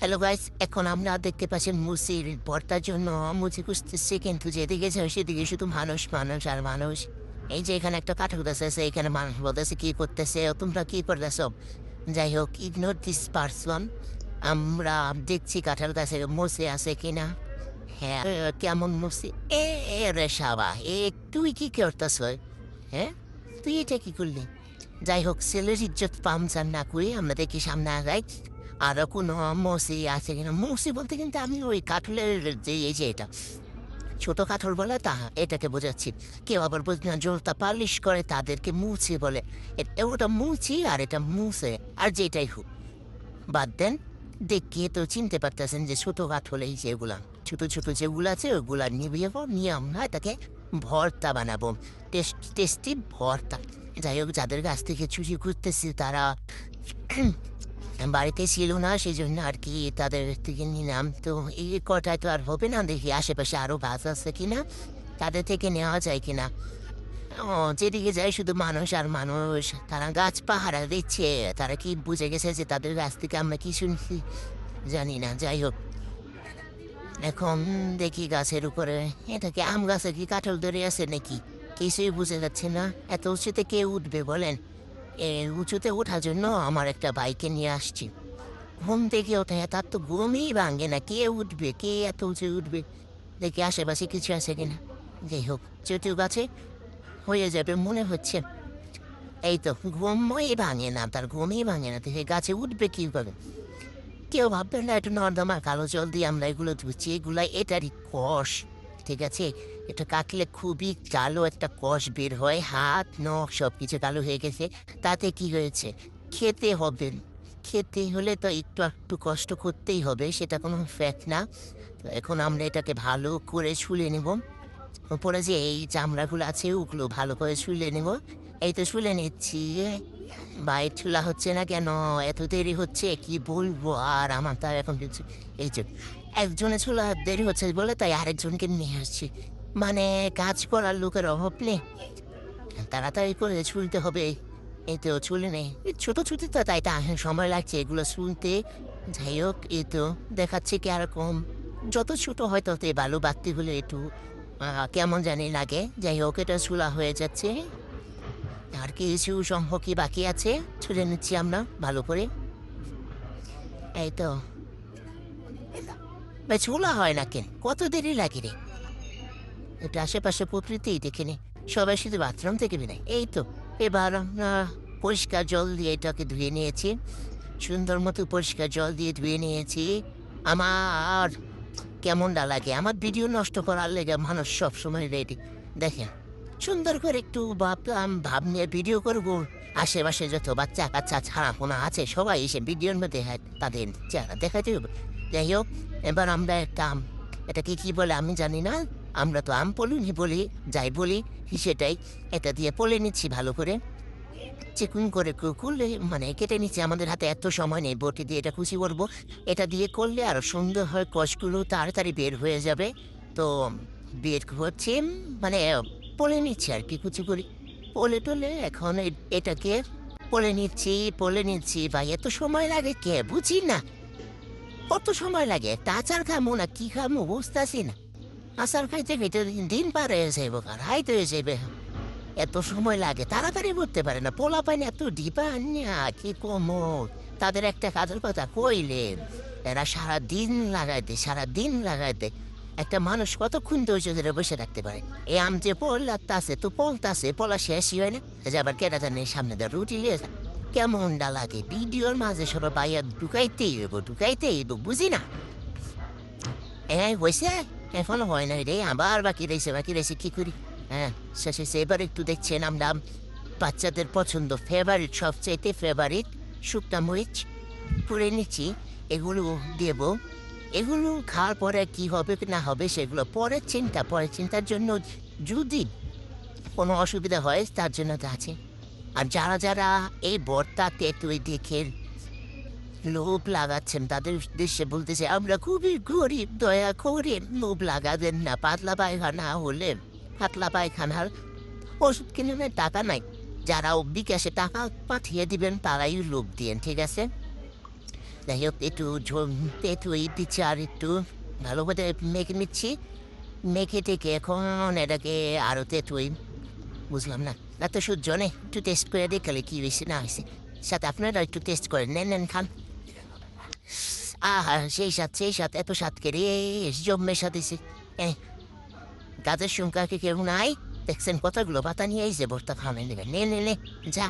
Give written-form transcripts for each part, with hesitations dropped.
Hello guys, এখন আমরা দেখতে পাচ্ছি মুসির ভর্তার জন্য মুচি খুঁজতেছি, কিন্তু যেদিকে যাই সেদিকে শুধু মানুষ মানুষ আর মানুষ। এই যে এখানে একটা কাঠুর গাছ আছে, এখানে মানুষ বলতেছে কি করতেছে, তোমরা কি করতেছ? যাই হোক, ইগনোর দিস পার্সন। আমরা দেখছি কাঁঠাল গাছে মুসি আছে কিনা। হ্যাঁ, কেমন মুসি? এ রে সাবা, তুই কি করতেছ? হ্যাঁ, তুই এটা কি করলি? যাই হোক, ছেলের ইজ্জত পামচার না করে আমরা দেখি সামনে আগাই। আরো কোনো মৌসি আছে কিনা। মৌসি বলতে কিন্তু আমি ওই কাঠলের যে এই যে এটা ছোট কাঠল বলে তা এটাকে বোঝাচ্ছি। কেউ আবার বলছে না, জলতা পালিশ করে তাদেরকে মুচি বলে। ওটা মুচি আর এটা মুছে, আর যেটাই হোক বাদ দেন। দেখে তো চিনতে পারতেছেন যে ছোট কাঠল এই যেগুলা ছোট ছোট যেগুলো আছে ওগুলা নিয়ে আমরা এটাকে ভর্তা বানাবো। টেস্টি ভর্তা। যাই হোক, যাদের কাছ থেকে চুরি করতেছি তারা বাড়িতে ছিল না, সেই জন্য আর কি তাদের থেকে নিলাম। তো এই কটায় তো আর হবে না, দেখি আশেপাশে আরও গাছ আছে কিনা, তাদের থেকে নেওয়া যায় কিনা। ও, যেদিকে যায় শুধু মানুষ আর মানুষ। তারা গাছ পাহারা দিচ্ছে, তারা কি বুঝে গেছে যে তাদের গাছ থেকে আমরা কি শুনছি জানি না। যাই হোক, এখন দেখি গাছের উপরে এটাকে আম গাছে কি কাঁঠাল ধরে আছে নাকি কিছুই বুঝে যাচ্ছে না। এত উঁচুতে কে উঠবে বলেন? উঁচুতে ওঠার জন্য আমার একটা বাইকে নিয়ে আসছি। ঘুম থেকে ওঠে তার তো ঘুমই ভাঙে না, কে উঠবে, কে এত উঁচু উঠবে? দেখি আশেপাশে কিছু আছে কিনা। যাই হোক, চটু গাছে হয়ে যাবে মনে হচ্ছে। এই তো, ঘুমই ভাঙে না, তার ঘুমই ভাঙে না, দেখে গাছে উঠবে কীভাবে? কেউ ভাববেন না একটু নর্দমা কালো জল দিয়ে আমরা এগুলো ধুচ্ছি, এগুলা এটারই কষ। ঠিক আছে, এটা কাটলে খুবই কালো একটা কষ বের হয়, হাত নখ সব কিছু কালো হয়ে গেছে। তাতে কি হয়েছে? খেতে হবে। খেতে হলে তো একটু একটু কষ্ট করতেই হবে, সেটা কোনো ফ্যাক্ট না। তো এখন আমরা এটাকে ভালো করে ছুলে নেব। উপরে যে এই চামড়াগুলো আছে ওগুলো ভালো করে ছুলে নেব। এই তো ছুলে নিচ্ছি। বাইক ছোলা হচ্ছে না কেন? এত দেরি হচ্ছে কি বলবো আর, আমার তার এখন কিছু এই যে একজনে ছোলা দেরি হচ্ছে বলে তাই আরেকজনকে নিয়ে আসছি। মানে কাজ করার লোকের অভাব নেই, তাড়াতাড়ি করে ছুলতে হবে। এই তো ছুলে নেই, ছোটো ছুটি তো তাই তা সময় লাগছে এগুলো শুনতে। যাই হোক, এই তো দেখাচ্ছে কি এরকম যত ছোটো হয় তত ভালো, বাড়তি হলে একটু কেমন জানি লাগে। যাই হোক, এটা ছোলা হয়ে যাচ্ছে। আর কিছু সংখ্যক কি বাকি আছে, ছুলে নিচ্ছি আমরা ভালো করে। এই তো ভাই, ছোলা হয় না কেন? কত দেরি লাগে রে? একটু আশেপাশে প্রকৃতি দেখে নে, সবাই শুধু বাথরুম থেকে বেরোয়। এই তো, এবার আমরা পরিষ্কার জল দিয়ে এটাকে ধুয়ে নিয়েছি, সুন্দর মতো পরিষ্কার জল দিয়ে ধুয়ে নিয়েছি। আমার কেমনটা লাগে? আমার ভিডিও নষ্ট করার লেগে মানুষ সবসময় রেডি। দেখেন, সুন্দর করে একটু ভাবলাম ভাব নিয়ে ভিডিও করবো। আশেপাশে যত বাচ্চা কাচ্চা ছাড়াপোনা আছে সবাই এসে ভিডিওর মধ্যে তাদের চেহারা দেখাতে হবে। যাই হোক, এবার আমরা একটা এটাকে কি বলে আমি জানি না, আমরা তো আম পলুনি বলি, যাই বলি সেটাই। এটা দিয়ে পলে নিচ্ছি ভালো করে, চিকুন করে করলে মানে কেটে নিচ্ছি। আমাদের হাতে এত সময় নেই বটি দিয়ে এটা কুচি করবো। এটা দিয়ে করলে আরো সুন্দর হয়, কষগুলো তাড়াতাড়ি বের হয়ে যাবে। তো বের হচ্ছে, মানে পলে নিচ্ছি আর কি, কুচি করি পলে টলে। এখন এটাকে পলে নিচ্ছি ভাই, এত সময় লাগে কে বুঝি না। কত সময় লাগে? একটা আচার খামো না কি খামো বুঝতেছি না। আচার খাইতে খাইতে দিন পার হয়ে যাইব, আর হাইতে হয়ে যাইবে। এত সময় লাগে, তাড়াতাড়ি করতে পারে না পোলা পাইনি, এত ডিপা না কি কমো। তাদের একটা কাজের কথা কইলেন, এরা সারা দিন লাগাইতে একটা মানুষ কতক্ষণ ধৈর্য ধরে বসে থাকতে পারে? এই আম যে পড়লাছে তো পলতাছে, পলা শেষই হয় না, যে আবার কেটা জানে সামনে দিয়ে রুটি লিয়ে কেমনটা লাগে? ভিডিওর মাঝে সবাই বাইয়া ঢুকাইতেই বুঝি না। হয়েছে, এখনো হয় নাই রে, আবার বাকি রয়েছে কি করি? হ্যাঁ, শেষে এবার একটু দেখছেন আমরা বাচ্চাদের পছন্দ সবচাইতে ফেভারিট শুকনা মরিচ পুড়ে নিচ্ছি। এগুলো দেব, এগুলো খাওয়ার পরে কি হবে কি না হবে সেগুলো পরের চিন্তার জন্য যদি কোনো অসুবিধা হয় তার জন্য তো আছে। আর যারা যারা এই বর্তাতে তুই দেখে লোভ লাগাচ্ছেন তাদের উদ্দেশ্যে বলতেছে, আমরা খুবই গরিব, দয়া করে লোভ লাগাবেন না। পাতলা পায়খানার ওষুধ কিনে টাকা নাই, যারা বিকাশে টাকা পাঠিয়ে দিবেন তারাই লোভ দিয়েন, ঠিক আছে? যাই হোক একটু তেঁতুই দিচ্ছি আর একটু ভালো করে মেখে নিচ্ছি। মেখে টেকে এখন এটাকে আরও তেঁতুই বুঝলাম না। এত সহ্য নেই, একটু টেস্ট করে দেখালে কি হয়েছে না হয়েছে। সাথে আপনারা একটু টেস্ট করেন, নেন নেন খান। আহা সেই সাথ সেই সাথ, এত স্বাদ কেড়ে জম্মে সাথেছে। গাছের সংখ্যা কি কেউ নাই? দেখছেন কতগুলো পাতা নিয়ে এই যে ভর্তা খাওয়ানো নেবে, নে নে নে যা,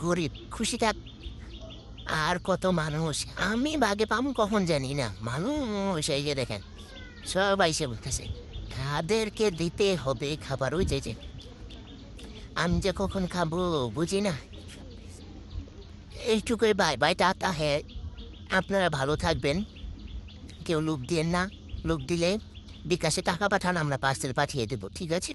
গরিব খুশি থাক। আর কত মানুষ, আমি বাগে পাম কখন জানি না, মানুষ এই যে দেখেন সবাই সে বলতেছে তাদেরকে দিতে হবে খাবার। ওই যে আমি যে কখন খাবো বুঝি না। এইটুকুই, বাই বাই, টাটা। হ্যাঁ, আপনারা ভালো থাকবেন, কেউ লোভ দিয়েন না। লোভ দিলে বিকাশে টাকা পাঠান, আমরা পার্সেল পাঠিয়ে দেবো, ঠিক আছে?